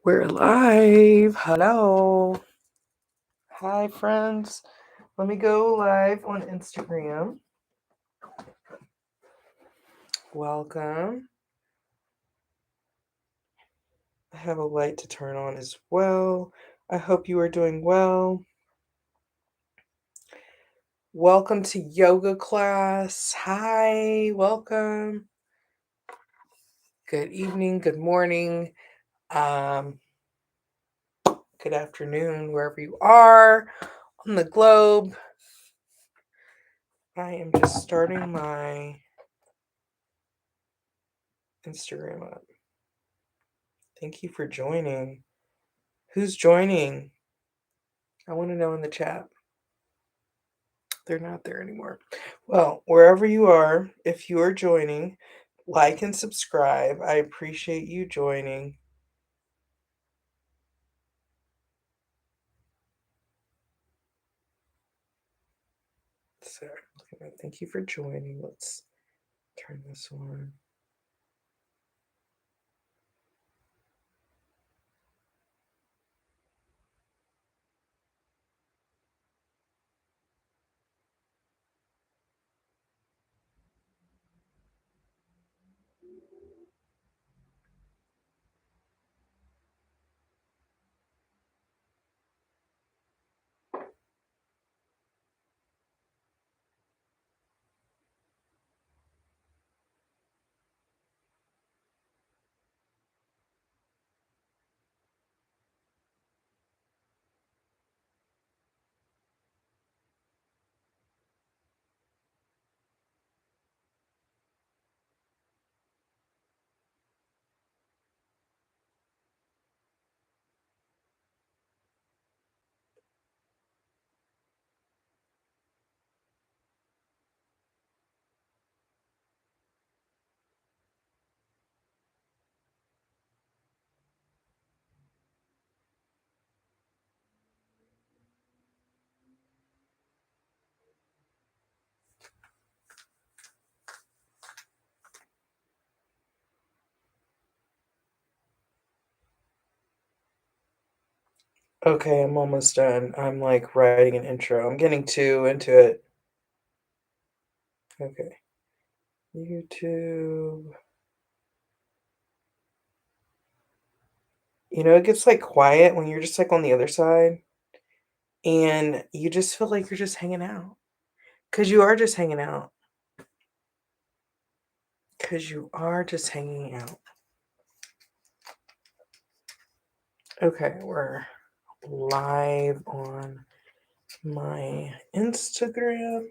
We're live. Hello. Hi, friends. Let me go live on Instagram. Welcome. I have a light to turn on as well. I hope you are doing well. Welcome to yoga class. Hi, welcome. Good evening, good morning, good afternoon, wherever you are on the globe. I am just starting my Instagram up. Thank you for joining. Who's joining? I want to know in the chat. They're not there anymore. Well, wherever you are, if you are joining, like and subscribe. I appreciate you joining. So, thank you for joining. Let's turn this on. Okay, I'm almost done. I'm like writing an intro. I'm getting too into it. Okay. YouTube. It gets like quiet when you're just like on the other side and you just feel like you're just hanging out. Because you are just hanging out. Because you are just hanging out. Okay, we're live on my Instagram.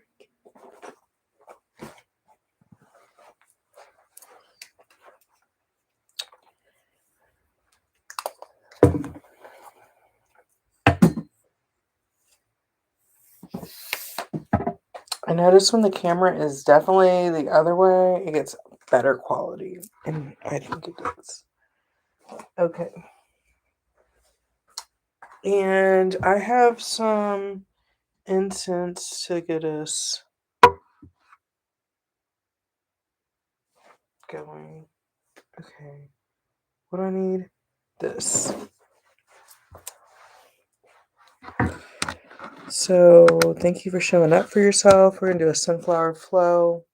I notice when the camera is definitely the other way, it gets better quality. And I think it does. Okay. And I have some incense to get us going. Okay. What do I need? This. So thank you for showing up for yourself. We're going to do a sunflower flow.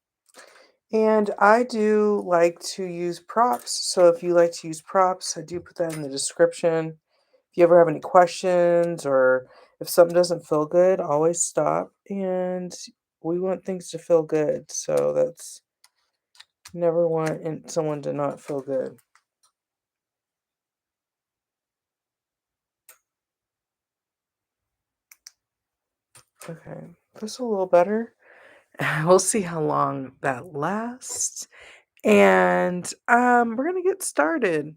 And I do like to use props. So if you like to use props, I do put that in the description. If you ever have any questions or if something doesn't feel good, always stop. And we want things to feel good. So that's never want someone to not feel good. Okay, that's a little better. We'll see how long that lasts. And we're going to get started.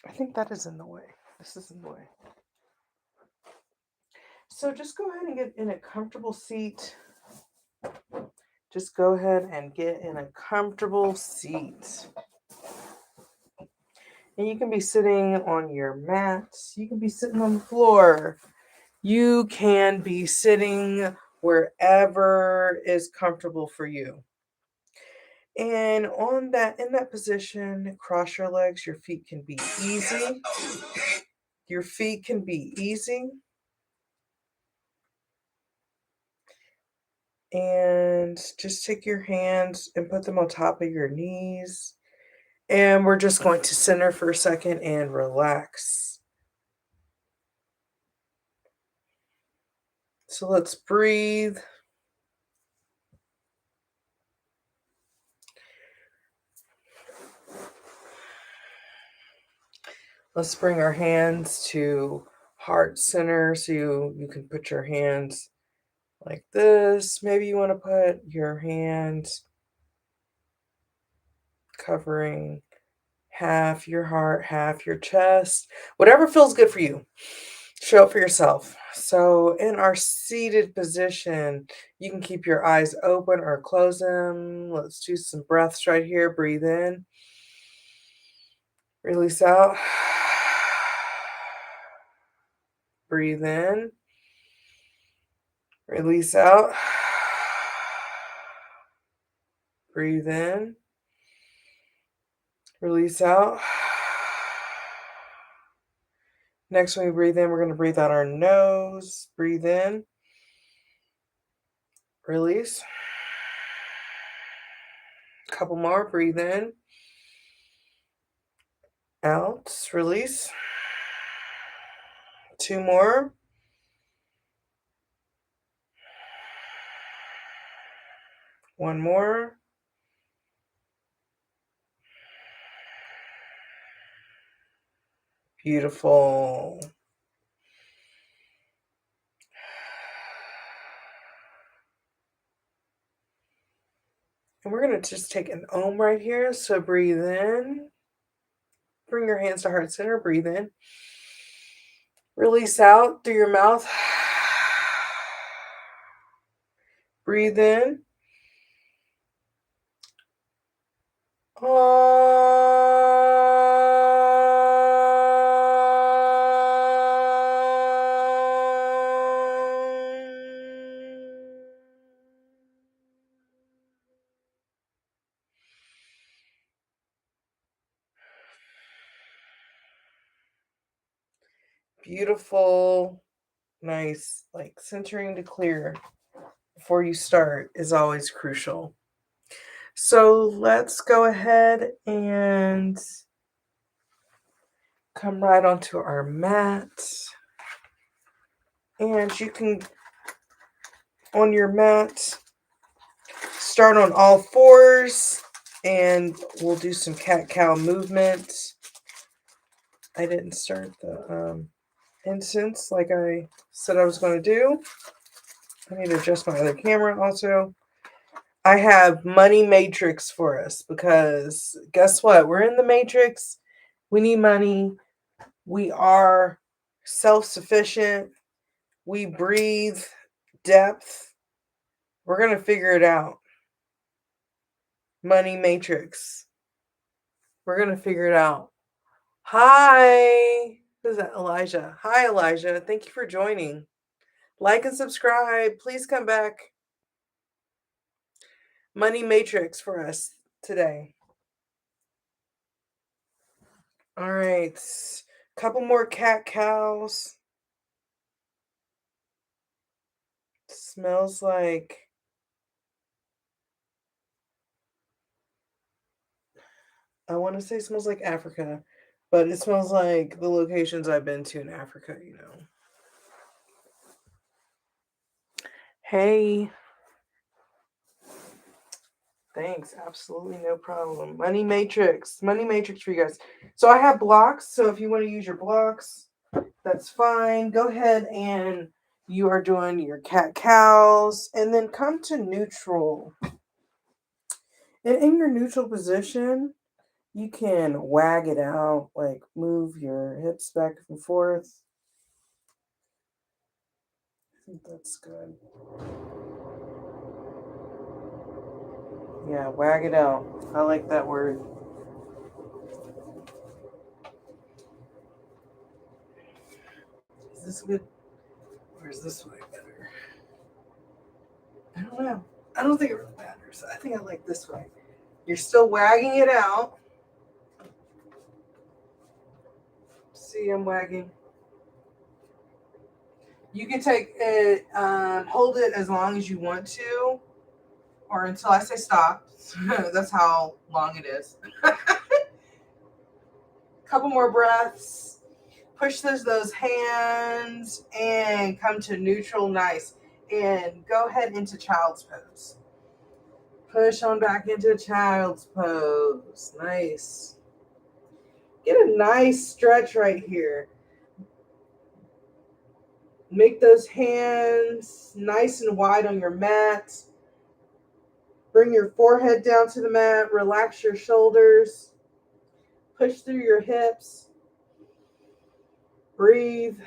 I think that is in the way. This is in the way. So just go ahead and get in a comfortable seat. Just go ahead and get in a comfortable seat. And you can be sitting on your mat. You can be sitting on the floor. You can be sitting wherever is comfortable for you. And in that position, cross your legs. Your feet can be easy. Your feet can be easy. And just take your hands and put them on top of your knees. And we're just going to center for a second and relax. So let's breathe. Let's bring our hands to heart center. So you can put your hands like this. Maybe you want to put your hand covering half your heart, half your chest, whatever feels good for you. Show it for yourself. So in our seated position, you can keep your eyes open or close them. Let's do some breaths right here. Breathe in, release out. Breathe in, release out. Breathe in, release out. Next, when we breathe in, we're going to breathe out our nose. Breathe in, release. A couple more. Breathe in, out, release. Two more. One more. Beautiful. And we're going to just take an Om right here. So breathe in. Bring your hands to heart center. Breathe in. Release out through your mouth. Breathe in. Beautiful, nice, like centering to clear before you start is always crucial. So let's go ahead and come right onto our mat. And you can, on your mat, start on all fours and we'll do some cat-cow movement. I didn't start the incense like I said I was going to do. I need to adjust my other camera also. I have money matrix for us because guess what? We're in the matrix. We need money. We are self-sufficient. We breathe depth. We're going to figure it out. Money matrix. We're going to figure it out. Hi. Who's that? Elijah. Hi, Elijah. Thank you for joining. Like and subscribe. Please come back. Money matrix for us today. All right. Couple more cat cows. Smells like I want to say smells like Africa, but it smells like the locations I've been to in Africa, you know. Hey. Thanks. Absolutely no problem. Money matrix. Money matrix for you guys. So I have blocks. So if you want to use your blocks, that's fine. Go ahead and you are doing your cat cows and then come to neutral. And in your neutral position, you can wag it out, like move your hips back and forth. I think that's good. Yeah, wag it out. I like that word. Is this good? Or is this way better? I don't know. I don't think it really matters. I think I like this way. You're still wagging it out. See, I'm wagging. You can take it, hold it as long as you want to, or until I say stop. That's how long it is. Couple more breaths. Push those hands and come to neutral, nice. And go ahead into child's pose. Push on back into child's pose. Nice. Get a nice stretch right here. Make those hands nice and wide on your mat. Bring your forehead down to the mat. Relax your shoulders. Push through your hips. Breathe.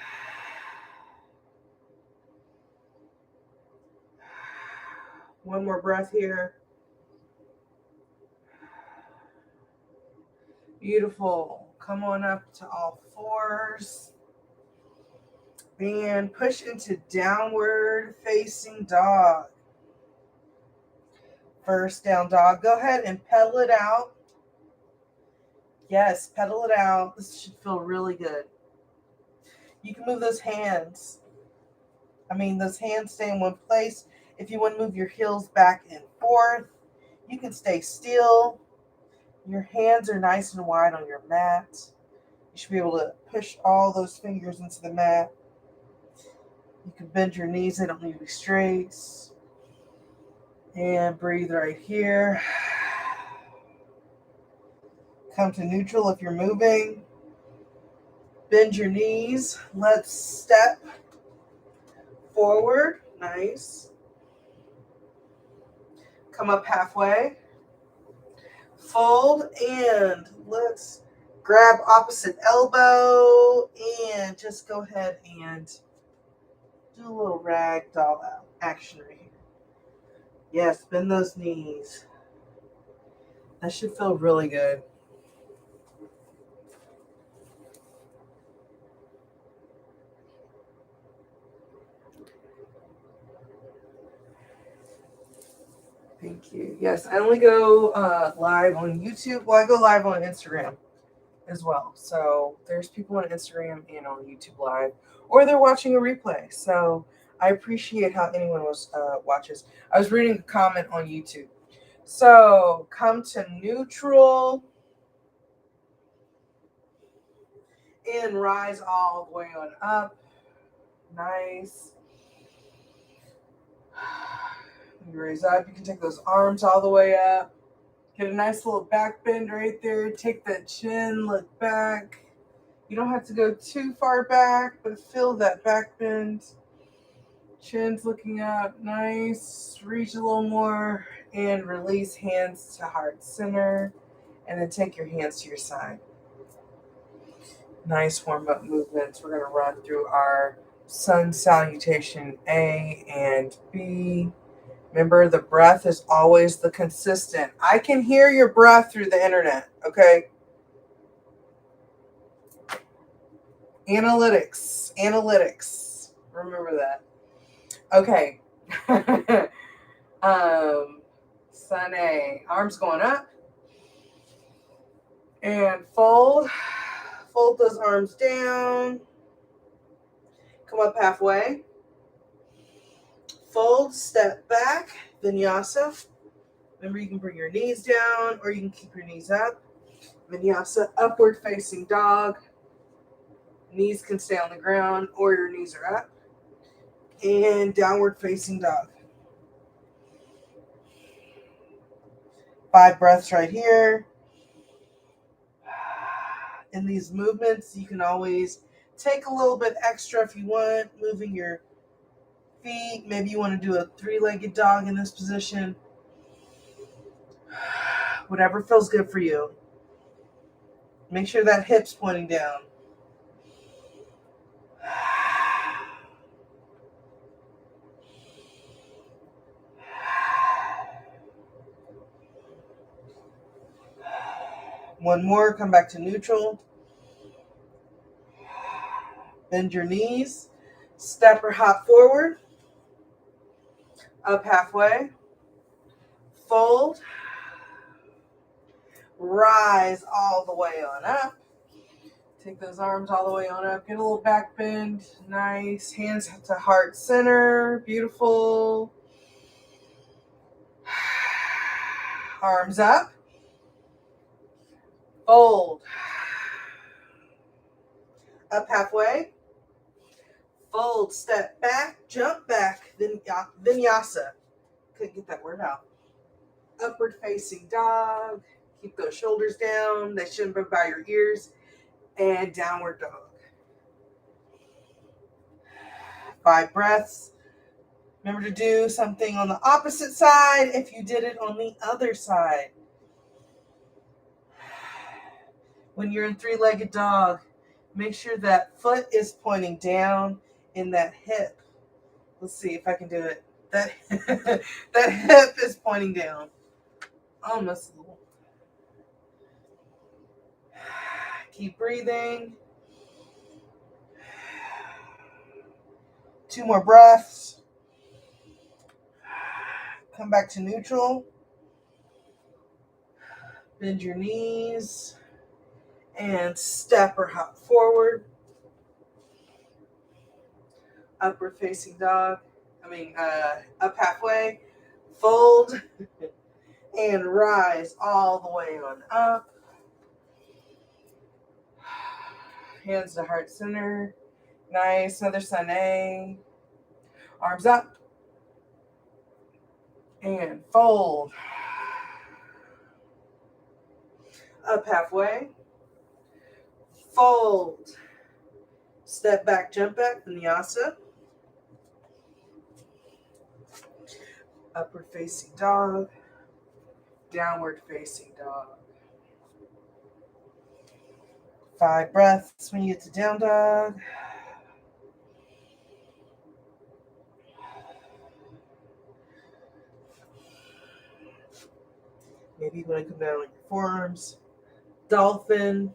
One more breath here. Beautiful. Come on up to all fours. And push into downward facing dog. First down dog. Go ahead and pedal it out. Yes, pedal it out. This should feel really good. You can move those hands. Those hands stay in one place. If you want to move your heels back and forth, you can stay still. Your hands are nice and wide on your mat. You should be able to push all those fingers into the mat. You can bend your knees. They don't need to be straight. And breathe right here. Come to neutral if you're moving. Bend your knees. Let's step forward. Nice. Come up halfway. Fold and let's grab opposite elbow and just go ahead and do a little ragdoll action right here. Yes, bend those knees. That should feel really good. Thank you. Yes, I only go live on YouTube. Well, I go live on Instagram as well. So there's people on Instagram and on YouTube live, or they're watching a replay. So I appreciate how anyone watches. I was reading a comment on YouTube. So come to neutral and rise all the way on up. Nice. You raise up. You can take those arms all the way up. Get a nice little back bend right there. Take that chin, look back. You don't have to go too far back, but feel that back bend. Chin's looking up. Nice. Reach a little more and release hands to heart center. And then take your hands to your side. Nice warm-up movements. We're going to run through our sun salutation A and B. Remember, the breath is always the consistent. I can hear your breath through the internet, okay? Analytics. Remember that. Okay. Sun A. Arms going up. And fold. Fold those arms down. Come up halfway. Fold, step back, vinyasa. Remember, you can bring your knees down or you can keep your knees up. Vinyasa, upward facing dog. Knees can stay on the ground or your knees are up. And downward facing dog. 5 breaths right here. In these movements, you can always take a little bit extra if you want, moving your feet. Maybe you want to do a 3-legged dog in this position. Whatever feels good for you. Make sure that hip's pointing down. One more, come back to neutral. Bend your knees. Step or hop forward. Up halfway. Fold. rise all the way on up. Take those arms all the way on up. Get a little back bend. Nice. Hands to heart center. Beautiful. Arms up. Fold. Up halfway. Fold. Step back. Jump back. Vinyasa. Couldn't get that word out. Upward facing dog. Keep those shoulders down. They shouldn't be by your ears. And downward dog. 5 breaths. Remember to do something on the opposite side if you did it on the other side. When you're in 3-legged dog, make sure that foot is pointing down in that hip. Let's see if I can do it. That hip is pointing down. Almost. Keep breathing. 2 more breaths. Come back to neutral. Bend your knees and step or hop forward. Upward facing dog. Up halfway. Fold and rise all the way on up. Hands to heart center. Nice. Another sun A. Arms up. And fold. Up halfway. Fold. Step back, jump back, vinyasa. Upward facing dog. Downward facing dog. 5 breaths when you get to down dog. Maybe you want to come down on your forearms. Dolphin.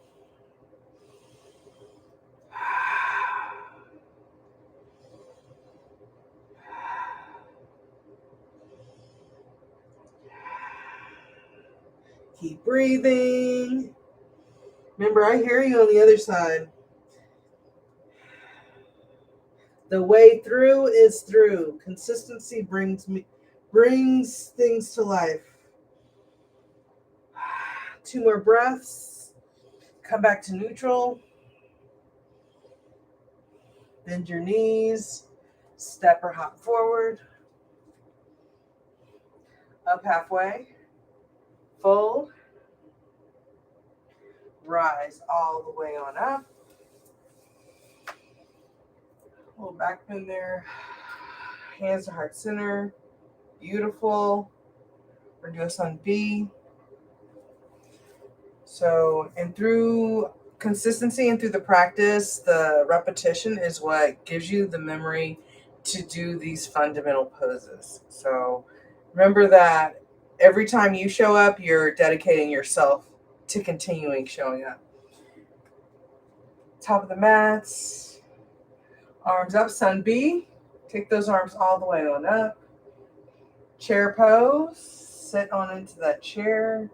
Keep breathing. Remember, I hear you on the other side. The way through is through. Consistency brings things to life. 2 more breaths. Come back to neutral. Bend your knees. Step or hop forward. Up halfway. Fold. Rise all the way on up. A little back bend there. Hands to heart center. Beautiful. We're doing sun B. So, and through consistency and through the practice, the repetition is what gives you the memory to do these fundamental poses. So remember that every time you show up, you're dedicating yourself to continuing showing up. Top of the mats, arms up, sun B. Take those arms all the way on up. Chair pose, sit on into that chair.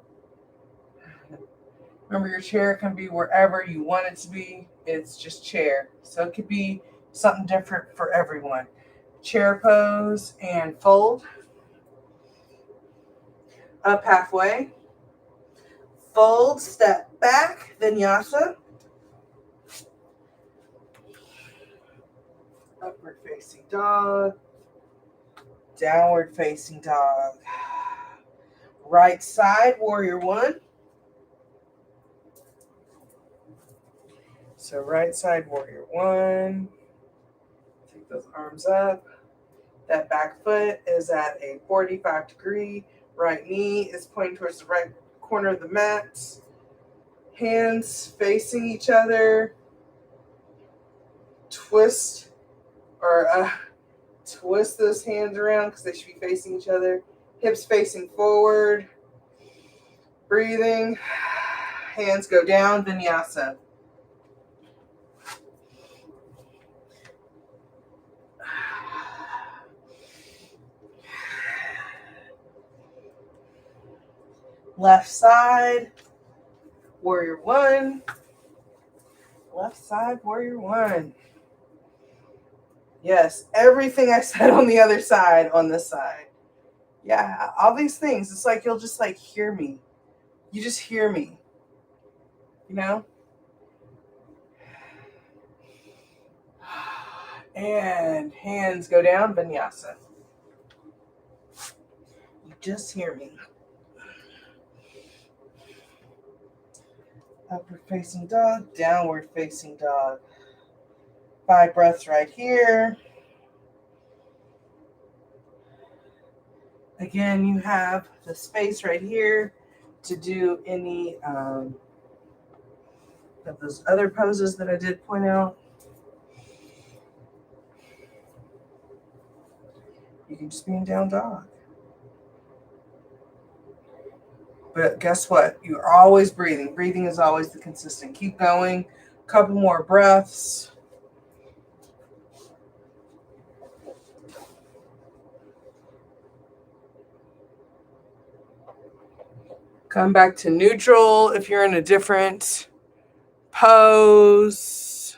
Remember, your chair can be wherever you want it to be. It's just chair. So it could be something different for everyone. Chair pose and fold. Up halfway. Fold, step back, vinyasa. Upward facing dog. Downward facing dog. Right side, warrior 1. So right side, warrior 1. Take those arms up. That back foot is at a 45-degree. Right knee is pointing towards the right corner of the mat. Hands facing each other. Twist those hands around because they should be facing each other. Hips facing forward. Breathing. Hands go down, vinyasa. Left side. Warrior one. Left side, warrior one. Yes, everything I said on the other side, on this side. Yeah, all these things. It's like you'll just like hear me. You just hear me. You know? And hands go down, vinyasa. You just hear me. Upward facing dog, downward facing dog. 5 breaths right here. Again, you have the space right here to do any of those other poses that I did point out. You can just be in down dog. But guess what? You're always breathing. Breathing is always the consistent. Keep going. A couple more breaths. Come back to neutral if you're in a different pose.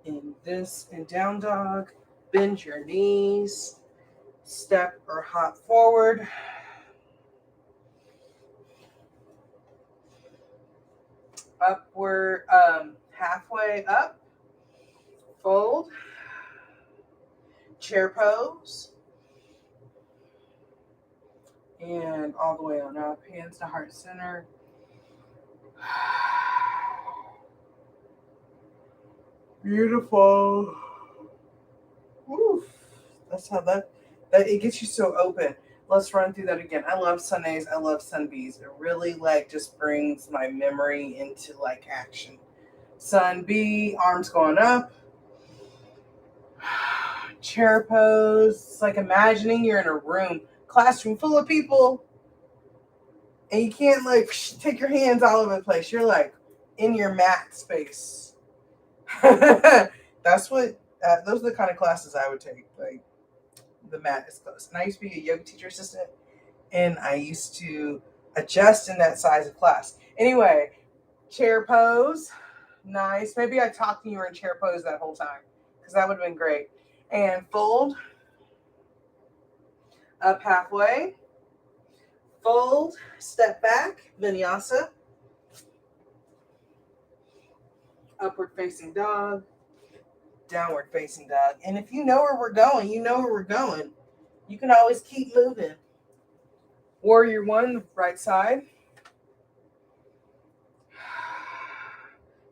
In this and down dog, bend your knees, step or hop forward. Upward, halfway up, fold, chair pose, and all the way on up, hands to heart center. Beautiful. Oof. That's how that it gets you so open. Let's run through that again. I love sun A's. I love sun B's. It really like just brings my memory into like action. Sun B, arms going up. Chair pose. It's like imagining you're in a room, classroom full of people, and you can't like take your hands all over the place. You're like in your mat space. That's what. Those are the kind of classes I would take. Like the mat is close. And I used to be a yoga teacher assistant, and I used to adjust in that size of class. Anyway, chair pose. Nice. Maybe I talked and you were in chair pose that whole time, because that would have been great. And fold. Up halfway. Fold. Step back. Vinyasa. Upward facing dog. Downward facing dog. And if you know where we're going, you know where we're going. You can always keep moving. Warrior one, right side.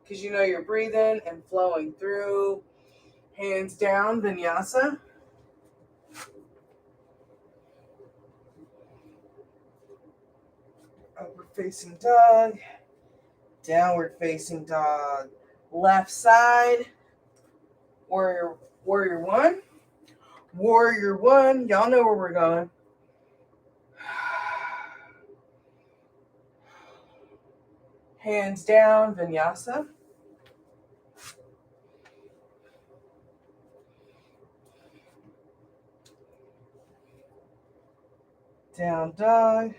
Because you know you're breathing and flowing through. Hands down, vinyasa. Upward facing dog. Downward facing dog. Left side. Warrior one. Warrior one. Y'all know where we're going. Hands down, vinyasa. Down dog.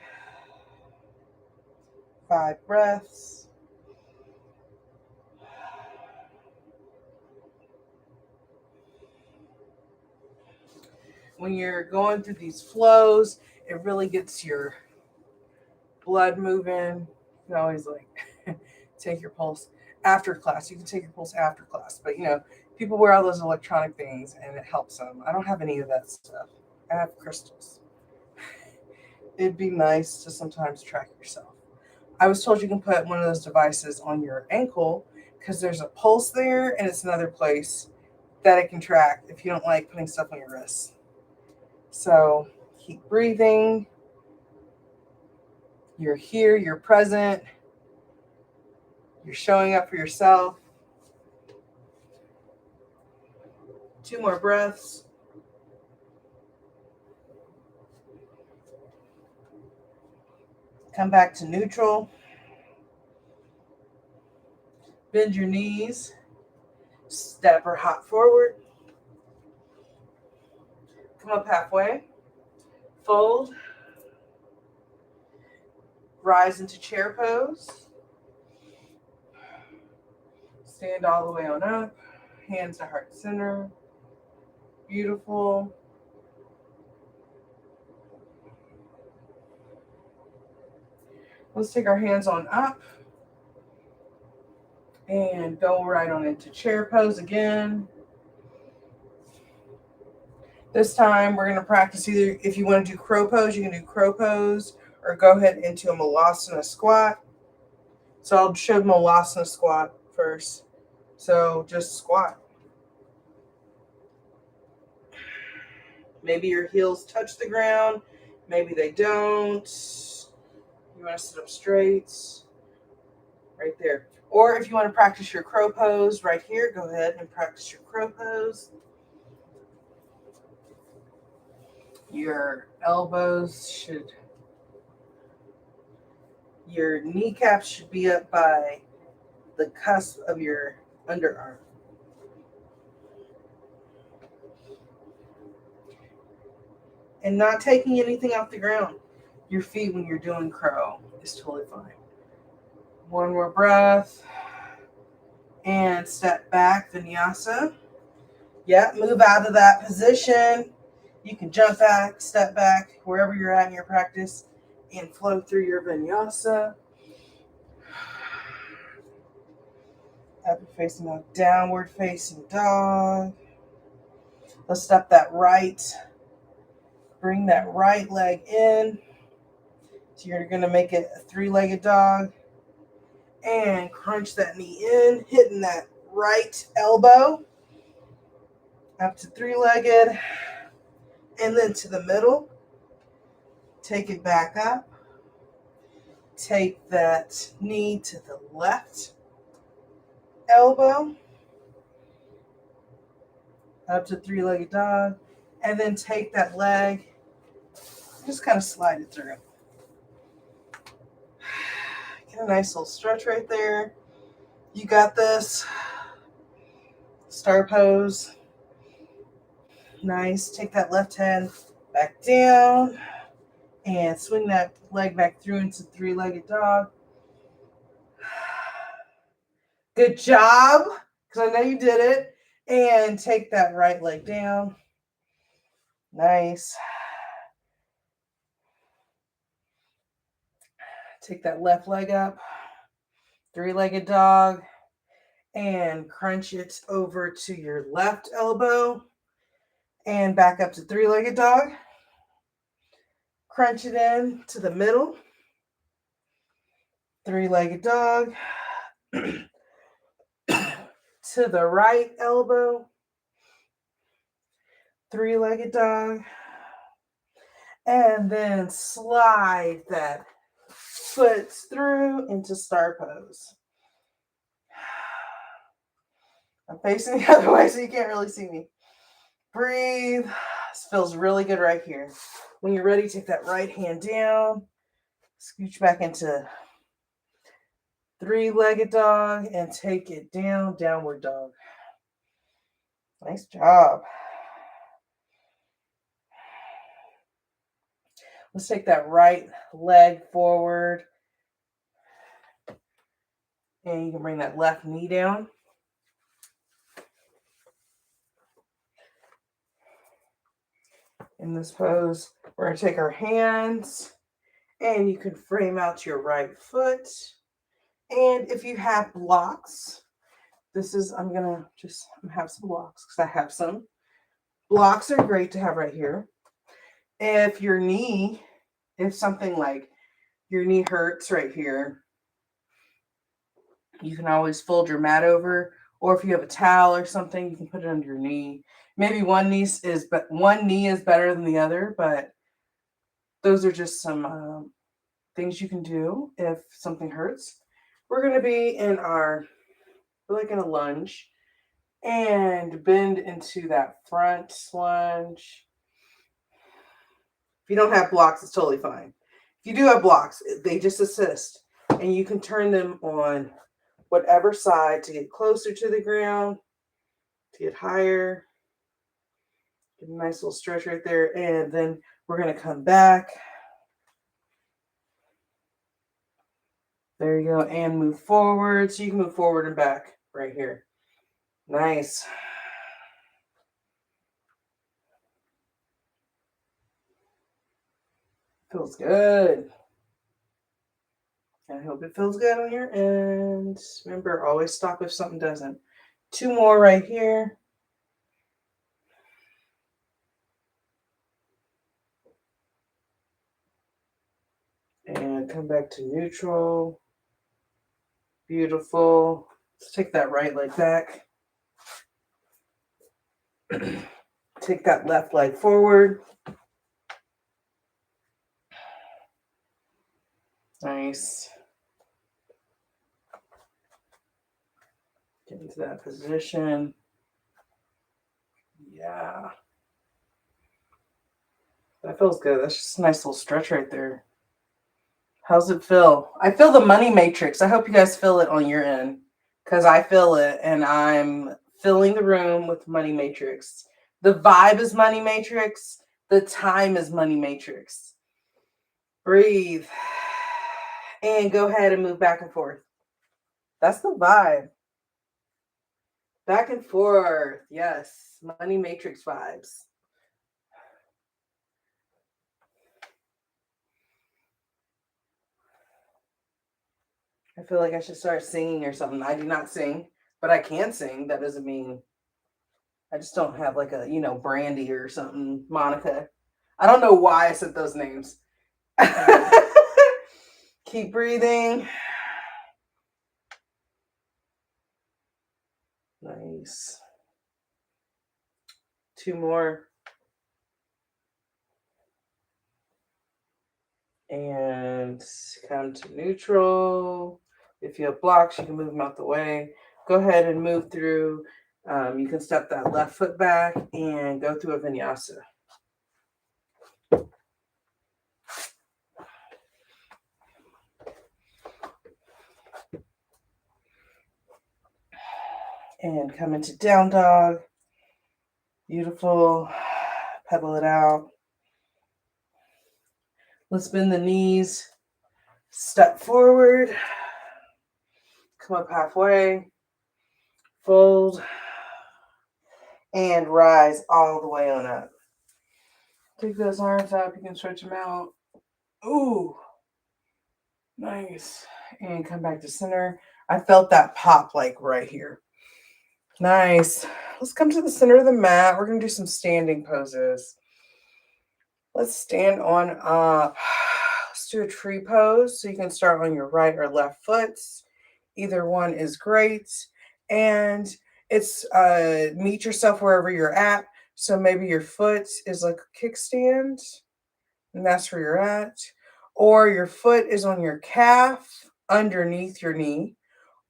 5 breaths. When you're going through these flows, it really gets your blood moving. You can always like take your pulse after class. You can take your pulse after class, but you know, people wear all those electronic things and it helps them. I don't have any of that stuff. I have crystals. It'd be nice to sometimes track yourself. I was told you can put one of those devices on your ankle because there's a pulse there and it's another place that it can track if you don't like putting stuff on your wrists. So keep breathing. You're here, you're present. You're showing up for yourself. 2 more breaths. Come back to neutral. Bend your knees. Step or hop forward. Come up halfway. Fold. Rise into chair pose. Stand all the way on up. Hands to heart center. Beautiful. Let's take our hands on up and go right on into chair pose again. This time we're going to practice either, if you want to do crow pose, you can do crow pose, or go ahead into a Malasana squat. So I'll show Malasana squat first. So just squat. Maybe your heels touch the ground. Maybe they don't. You want to sit up straight. Right there. Or if you want to practice your crow pose right here, go ahead and practice your crow pose. Your your kneecaps should be up by the cusp of your underarm. And not taking anything off the ground. Your feet when you're doing crow is totally fine. One more breath. And step back, vinyasa. Yeah, move out of that position. You can jump back, step back, wherever you're at in your practice, and flow through your vinyasa. Upward facing dog, downward facing dog. Let's step that right. Bring that right leg in. So you're going to make it a three-legged dog. And crunch that knee in, hitting that right elbow. Up to three-legged. And then to the middle. Take it back up. Take that knee to the left elbow. Up to three-legged dog. And then take that leg. Just kind of slide it through. Get a nice little stretch right there. You got this. Star pose. Nice. Take that left hand back down and swing that leg back through into three-legged dog. Good job, because I know you did it. And take that right leg down. Nice. Take that left leg up. Three-legged dog. And crunch it over to your left elbow. And back up to three-legged dog. Crunch it in to the middle. Three-legged dog. To the right elbow. Three-legged dog. And then slide that foot through into star pose. I'm facing the other way so you can't really see me. Breathe. This feels really good right here. When you're ready, take that right hand down. Scooch back into three-legged dog and take it down, downward dog. Nice job. Let's take that right leg forward. And you can bring that left knee down. In this pose, we're going to take our hands and you can frame out your right foot. And if you have blocks, I'm going to have some blocks because I have some. Blocks are great to have right here. If something like your knee hurts right here, you can always fold your mat over, or if you have a towel or something, you can put it under your knee. Maybe one knee is better than the other, but those are just some things you can do if something hurts. We're going to be we're like in a lunge and bend into that front lunge. If you don't have blocks, it's totally fine. If you do have blocks, they just assist, and you can turn them on whatever side to get closer to the ground, to get higher, Get a nice little stretch right there. And then we're going to come back. There you go. And move forward. So you can move forward and back right here. Nice. Feels good. I hope it feels good on your end. Remember, always stop if something doesn't. 2 more right here. And come back to neutral. Beautiful. Let's take that right leg back. Take that left leg forward. Nice. Get into that position. Yeah. That feels good. That's just a nice little stretch right there. How's it feel? I feel the money matrix. I hope you guys feel it on your end, because I feel it, and I'm filling the room with money matrix. The vibe is money matrix. The time is money matrix. Breathe. And go ahead and move back and forth. That's the vibe. Back and forth. Yes. Money matrix vibes. I feel like I should start singing or something. I do not sing, but I can sing. That doesn't mean I just don't have like a, Brandy or something, Monica. I don't know why I said those names. Keep breathing. Nice. 2 more. And come to neutral. If you have blocks, you can move them out the way. Go ahead and move through. You can step that left foot back and go through a vinyasa. And come into down dog. Beautiful. Pedal it out. Let's bend the knees. Step forward. Come up halfway. Fold. And rise all the way on up. Take those arms up. You can stretch them out. Ooh. Nice. And come back to center. I felt that pop like right here. Nice. Let's come to the center of the mat. We're going to do some standing poses. Let's stand on up. Let's do a tree pose. So you can start on your right or left foot. Either one is great. And it's meet yourself wherever you're at. So maybe your foot is like a kickstand, and that's where you're at. Or your foot is on your calf underneath your knee,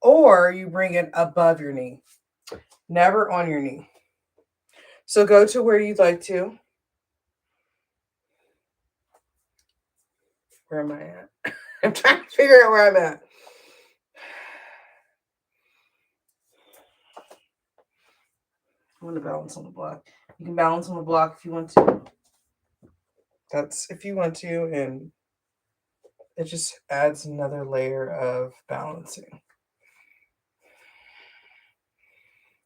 or you bring it above your knee, never on your knee. So go to where you'd like to. Where am I at? I'm trying to figure out where I'm at. I want to balance on the block. You can balance on the block if you want to. That's if you want to, and it just adds another layer of balancing.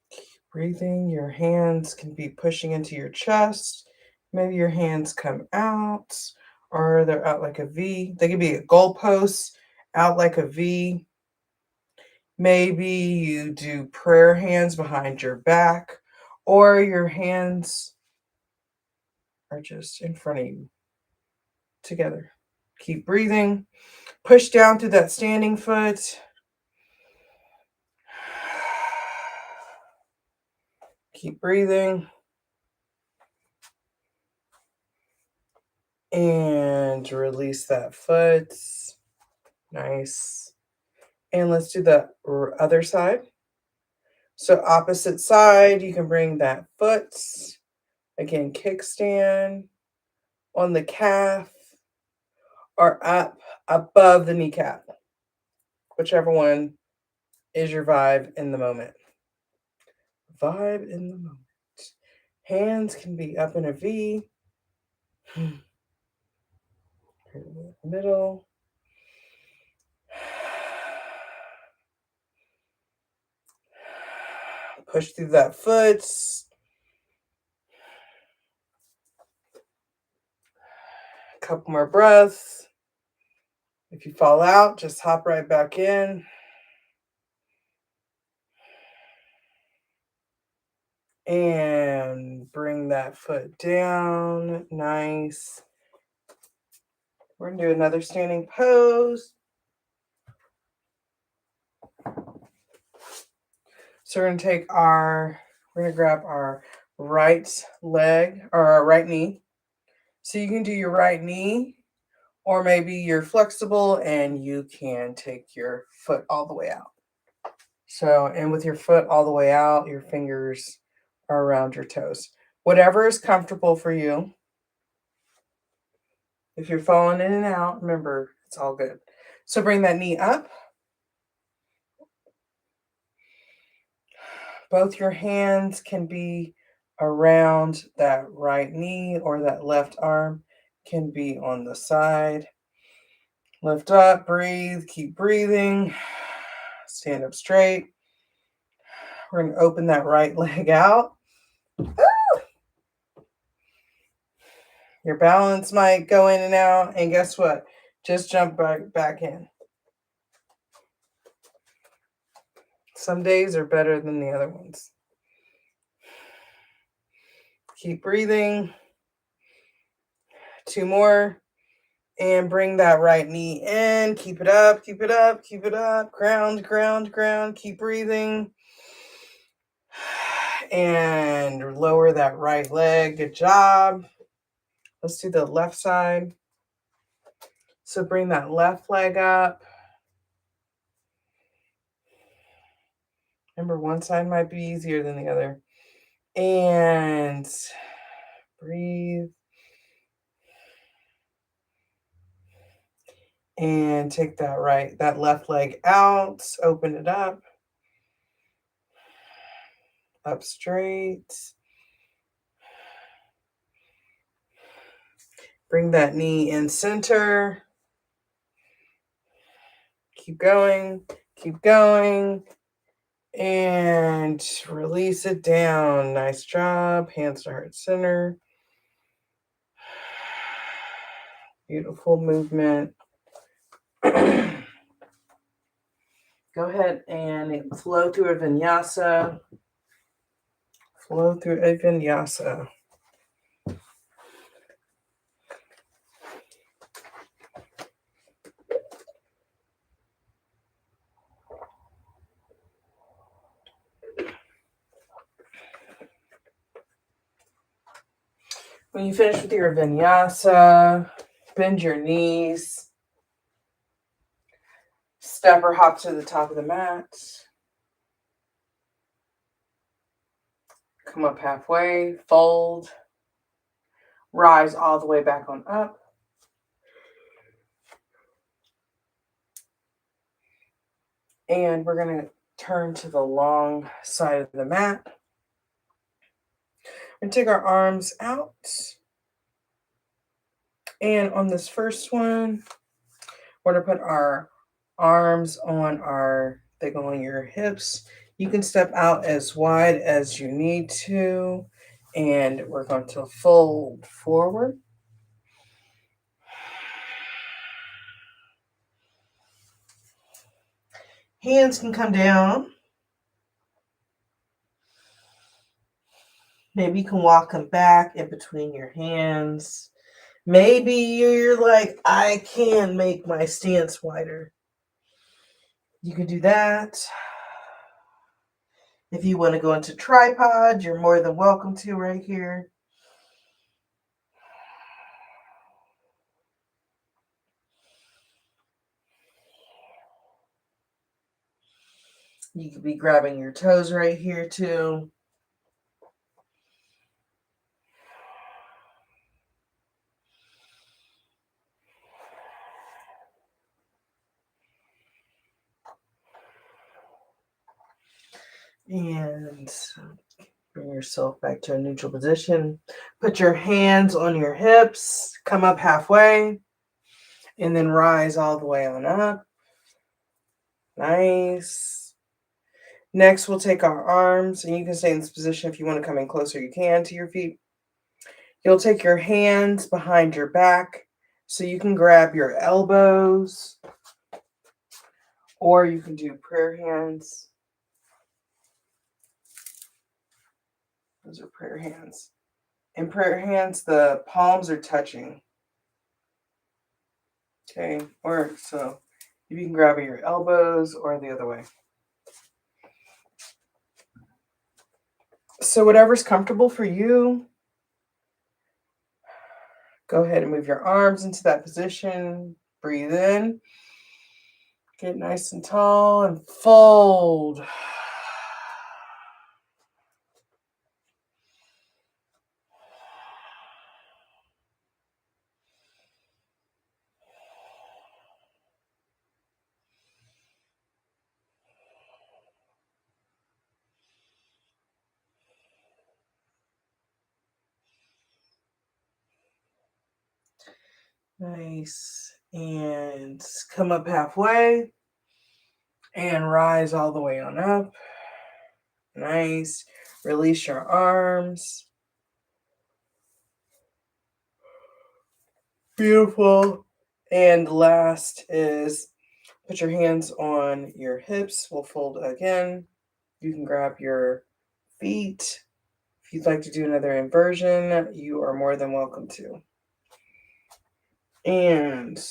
Keep breathing. Your hands can be pushing into your chest. Maybe your hands come out, or they're out like a V. They can be a goalpost, out like a V. Maybe you do prayer hands behind your back, or your hands are just in front of you together. Keep breathing. Push down through that standing foot. Keep breathing. And release that foot. Nice. And let's do the other side. So opposite side, you can bring that foot. Again, kickstand on the calf or up above the kneecap. Whichever one is your vibe in the moment. Vibe in the moment. Hands can be up in a V. Middle. Push through that foot. A couple more breaths. If you fall out, just hop right back in. And bring that foot down. Nice. We're going to do another standing pose. So we're going to grab our right leg or our right knee. So you can do your right knee, or maybe you're flexible and you can take your foot all the way out. So, and with your foot all the way out, your fingers are around your toes. Whatever is comfortable for you. If you're falling in and out, remember, it's all good. So bring that knee up. Both your hands can be around that right knee, or that left arm can be on the side. Lift up, breathe, keep breathing. Stand up straight. We're going to open that right leg out. Your balance might go in and out, and guess what? Just jump back in. Some days are better than the other ones. Keep breathing. 2 more. And bring that right knee in. Keep it up, keep it up, keep it up. Ground, ground, ground. Keep breathing. And lower that right leg. Good job. Let's do the left side. So bring that left leg up. Remember, one side might be easier than the other. And breathe. And take that left leg out. Open it up. Up straight. Bring that knee in center. Keep going. Keep going. And release it down. Nice job. Hands to heart center. Beautiful movement. Go ahead and flow through a vinyasa. Flow through a vinyasa. When you finish with your vinyasa, bend your knees. Step or hop to the top of the mat. Come up halfway, fold. Rise all the way back on up. And we're going to turn to the long side of the mat. And take our arms out. And on this first one, we're going to put our arms they go on your hips. You can step out as wide as you need to. And we're going to fold forward. Hands can come down. Maybe you can walk them back in between your hands. Maybe you're like, I can make my stance wider. You can do that. If you want to go into tripod, you're more than welcome to right here. You could be grabbing your toes right here too. And Bring yourself back to a neutral position. Put your hands on your hips. Come up halfway. And then rise all the way on up. Nice. Next, we'll take our arms. And you can stay in this position if you want to come in closer, you can, to your feet. You'll take your hands behind your back. So you can grab your elbows. Or you can do prayer hands. Those are prayer hands. In prayer hands, the palms are touching. Okay, or so you can grab at your elbows or the other way. So whatever's comfortable for you, go ahead and move your arms into that position. Breathe in. Get nice and tall and fold. Nice. And come up halfway and rise all the way on up. Nice. Release your arms. Beautiful. And last is put your hands on your hips. We'll fold again. You can grab your feet. If you'd like to do another inversion, you are more than welcome to. And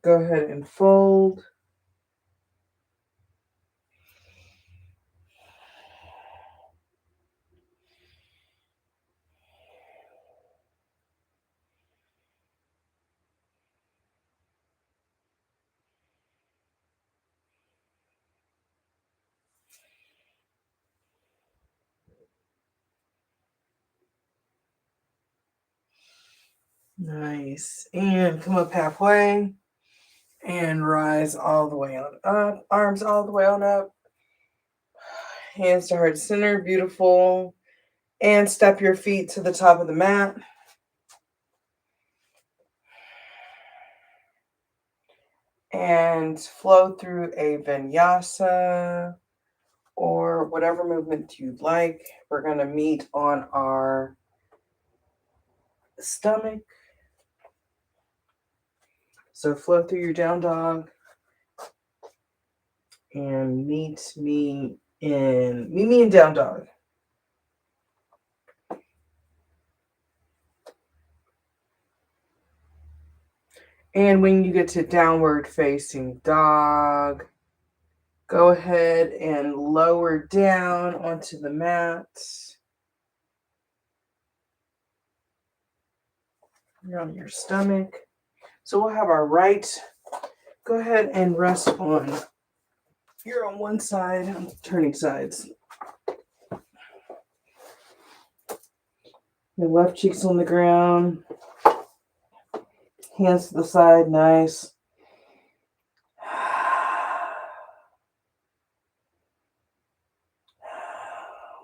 go ahead and fold. Nice. And come up halfway and rise all the way on up. Arms all the way on up. Hands to heart center. Beautiful. And step your feet to the top of the mat. And flow through a vinyasa or whatever movement you'd like. We're going to meet on our stomach. So flow through your down dog and meet me in down dog. And when you get to downward facing dog, go ahead and lower down onto the mat. You're on your stomach. So we'll have our right. Go ahead and rest on. You're on one side. I'm turning sides. Your left cheek's on the ground. Hands to the side. Nice.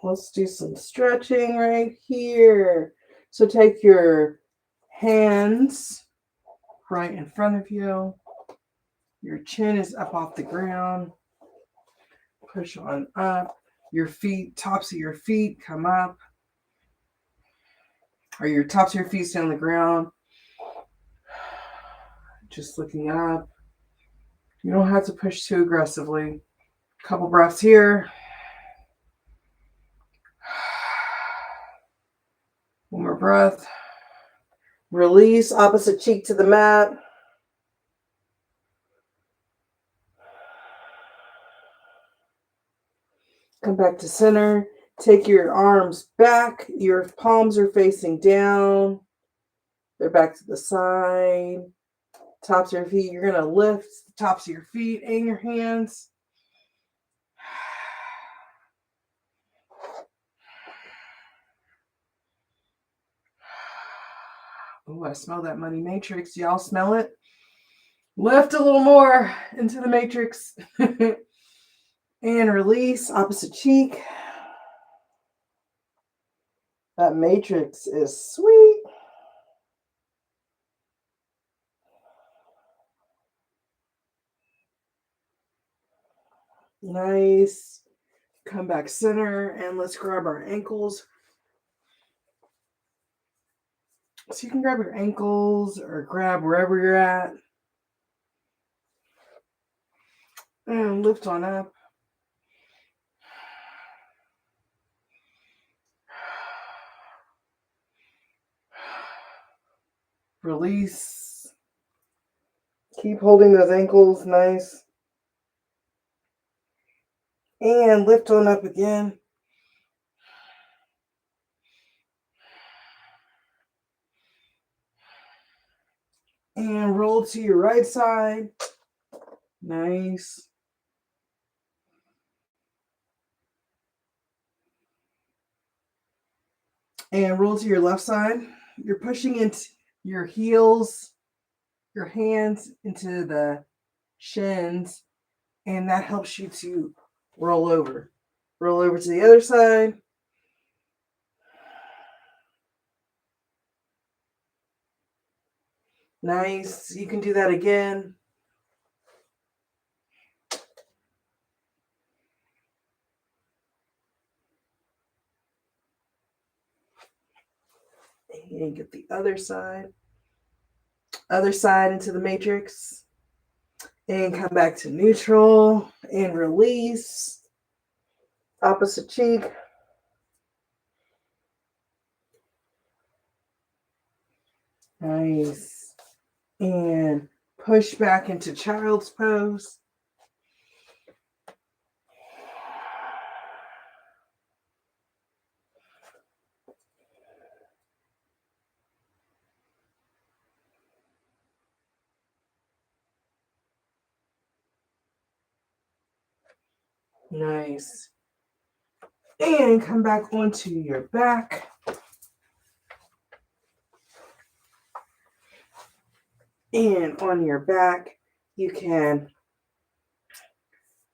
Let's do some stretching right here. So take your hands right in front of you. Your chin is up off the ground. Push on up. Your feet, tops of your feet come up. Or your tops of your feet stay on the ground. Just looking up. You don't have to push too aggressively. Couple breaths here. One more breath. Release, opposite cheek to the mat. Come back to center. Take your arms back. Your palms are facing down. They're back to the side. Tops of your feet. You're going to lift the tops of your feet and your hands. Oh, I smell that money matrix. Y'all smell it? Lift a little more into the matrix. And release, opposite cheek. That matrix is sweet. Nice. Come back center and let's grab our ankles. So you can grab your ankles or grab wherever you're at. And lift on up. Release. Keep holding those ankles nice. And lift on up again. And roll to your right side. Nice. And roll to your left side. You're pushing into your heels, your hands into the shins, and that helps you to roll over. Roll over to the other side. Nice. You can do that again. And get the other side. Other side into the matrix. And come back to neutral and release. Opposite cheek. Nice. And push back into child's pose. Nice. And come back onto your back. And on your back, you can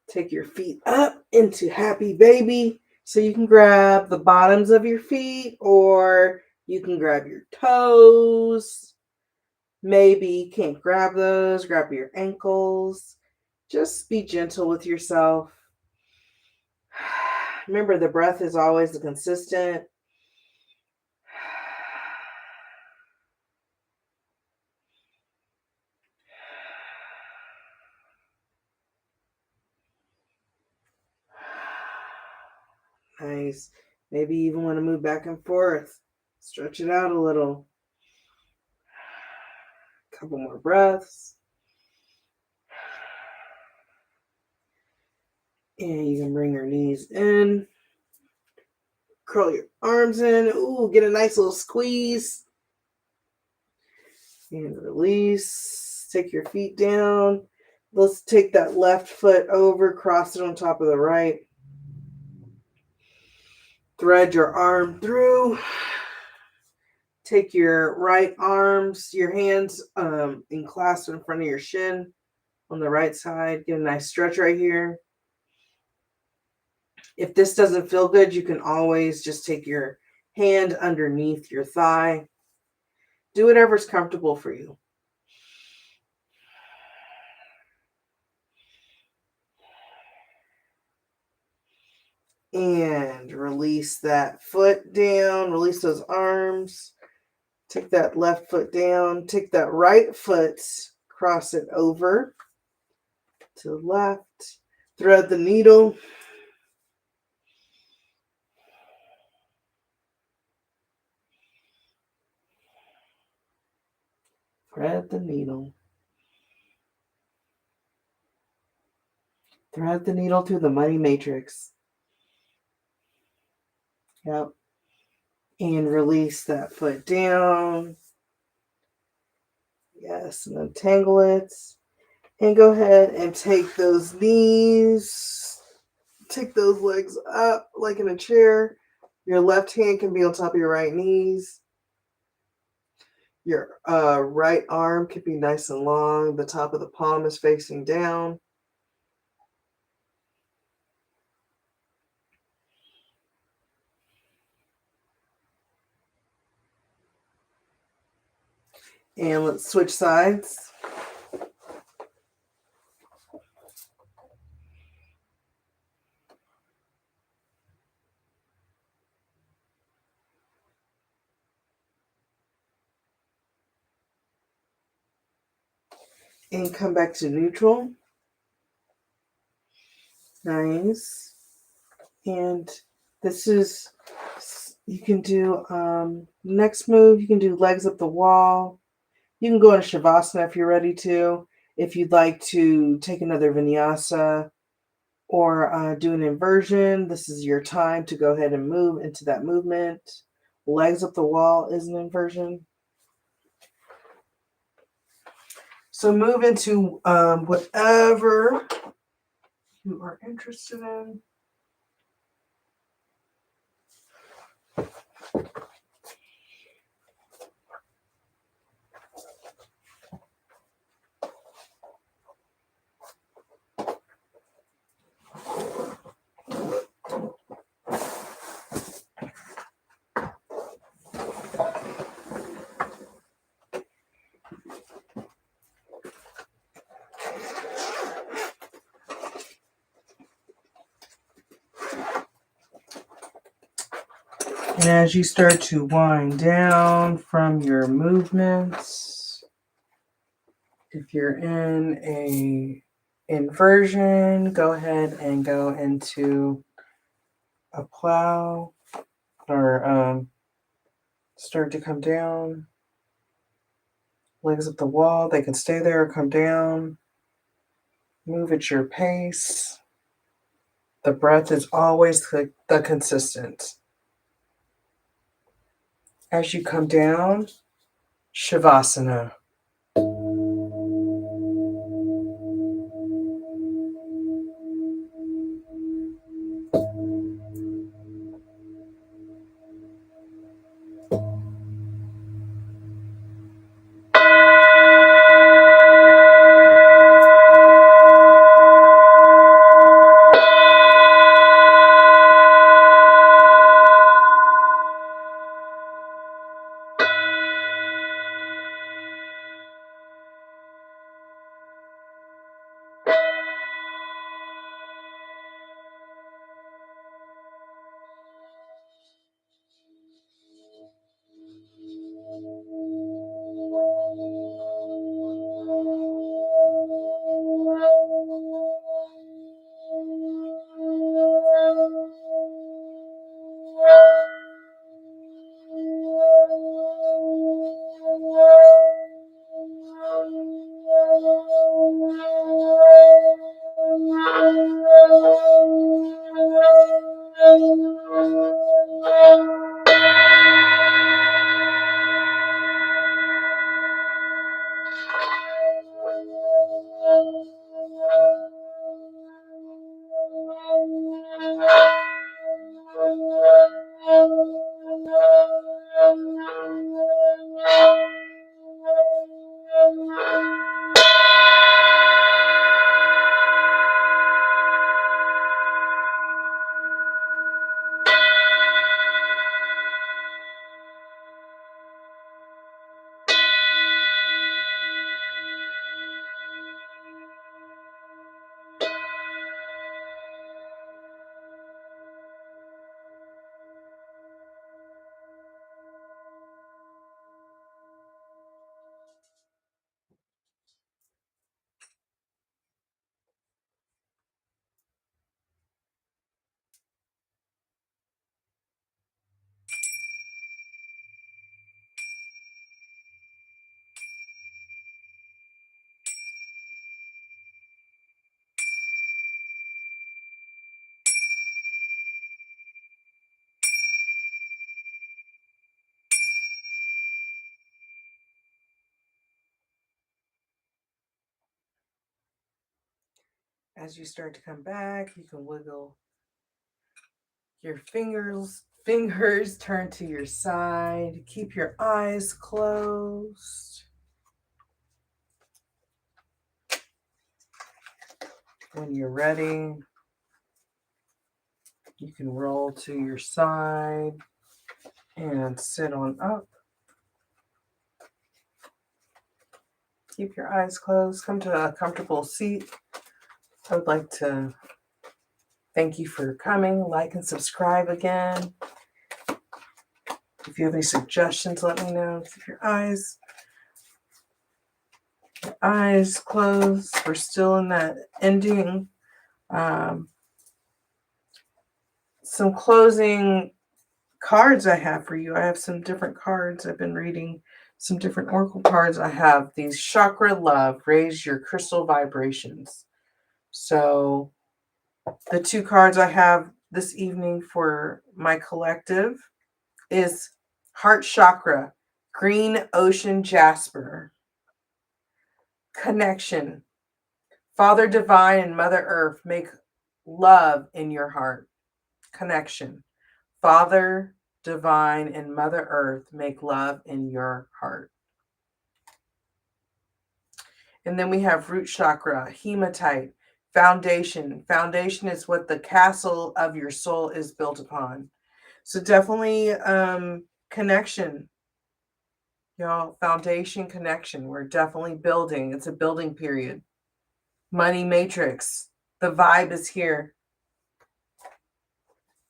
take your feet up into happy baby. So you can grab the bottoms of your feet or you can grab your toes. Maybe you can't grab those, grab your ankles. Just be gentle with yourself. Remember, the breath is always consistent. Nice. Maybe you even want to move back and forth. Stretch it out a little. Couple more breaths. And you can bring your knees in. Curl your arms in. Ooh, get a nice little squeeze. And release. Take your feet down. Let's take that left foot over, cross it on top of the right. Thread your arm through. Take your right arms, your hands and clasp in front of your shin on the right side. Get a nice stretch right here. If this doesn't feel good, you can always just take your hand underneath your thigh. Do whatever's comfortable for you. And release that foot down. Release those arms. Take that left foot down. Take that right foot. Cross it over to the left. Thread the needle. Thread the needle. Thread the needle through the muddy matrix. Yep. And release that foot down. Yes, and untangle it. And go ahead and take those knees. Take those legs up like in a chair. Your left hand can be on top of your right knees. Your right arm can be nice and long. The top of the palm is facing down. And let's switch sides. And come back to neutral. Nice. And this is, you can do, next move, you can do legs up the wall. You can go into Shavasana if you're ready to. If you'd like to take another vinyasa or do an inversion, this is your time to go ahead and move into that movement. Legs up the wall is an inversion. So move into whatever you are interested in. And as you start to wind down from your movements, if you're in a inversion, go ahead and go into a plow or start to come down. Legs up the wall, they can stay there or come down. Move at your pace. The breath is always the consistent. As you come down, Shavasana. As you start to come back, you can wiggle your fingers turn to your side. Keep your eyes closed. When you're ready, you can roll to your side and sit on up. Keep your eyes closed. Come to a comfortable seat. I would like to thank you for coming. Like and subscribe again. If you have any suggestions, let me know. Keep your eyes closed. We're still in that ending. Some closing cards I have for you. I have some different cards. I've been reading some different oracle cards. I have these chakra love, raise your crystal vibrations. So the two cards I have this evening for my collective is heart chakra, green ocean jasper, connection, Father divine and Mother Earth make love in your heart, connection. Father divine and Mother Earth make love in your heart. And then we have root chakra, hematite, foundation. Foundation is what the castle of your soul is built upon. So definitely connection, y'all. Foundation, connection. We're definitely building. It's a building period. Money matrix. The vibe is here.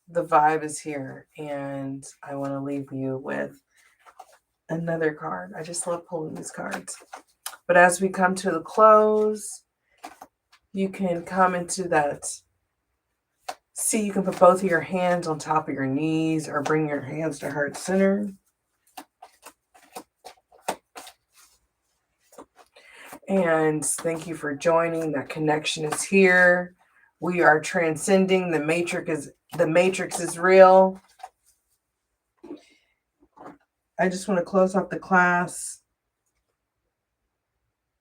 The vibe is here. And I want to leave you with another card. I just love pulling these cards. But as we come to the close, you can come into that. See, you can put both of your hands on top of your knees or bring your hands to heart center. And thank you for joining. That connection is here. We are transcending. The matrix is real. I just want to close out the class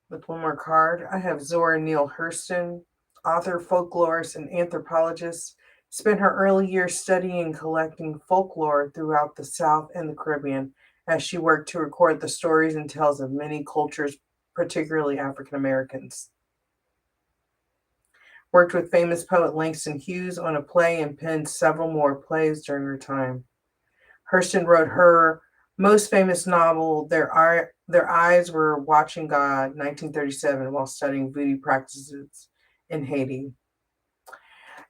with one more card. I have Zora Neale Hurston, author, folklorist, and anthropologist, spent her early years studying and collecting folklore throughout the South and the Caribbean as she worked to record the stories and tales of many cultures, particularly African Americans. Worked with famous poet Langston Hughes on a play and penned several more plays during her time. Hurston wrote her most famous novel, Their Eyes Were Watching God, 1937, while studying voodoo practices in Haiti.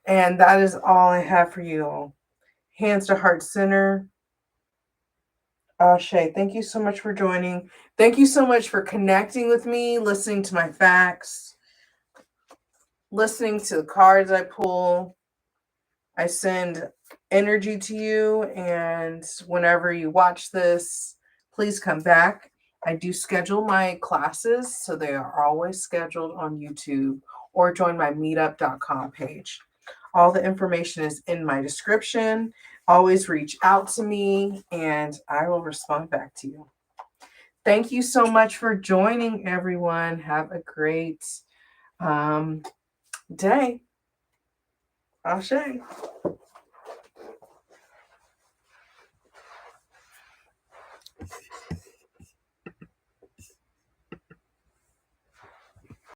And that is all I have for you all. Hands to heart center. Ashe, thank you so much for joining. Thank you so much for connecting with me, listening to my facts, listening to the cards I pull. I send energy to you, and whenever you watch this, please come back. I do schedule my classes, so they are always scheduled on YouTube, or join my meetup.com page. All the information is in my description. Always reach out to me, and I will respond back to you. Thank you so much for joining, everyone. Have a great day. Ashe.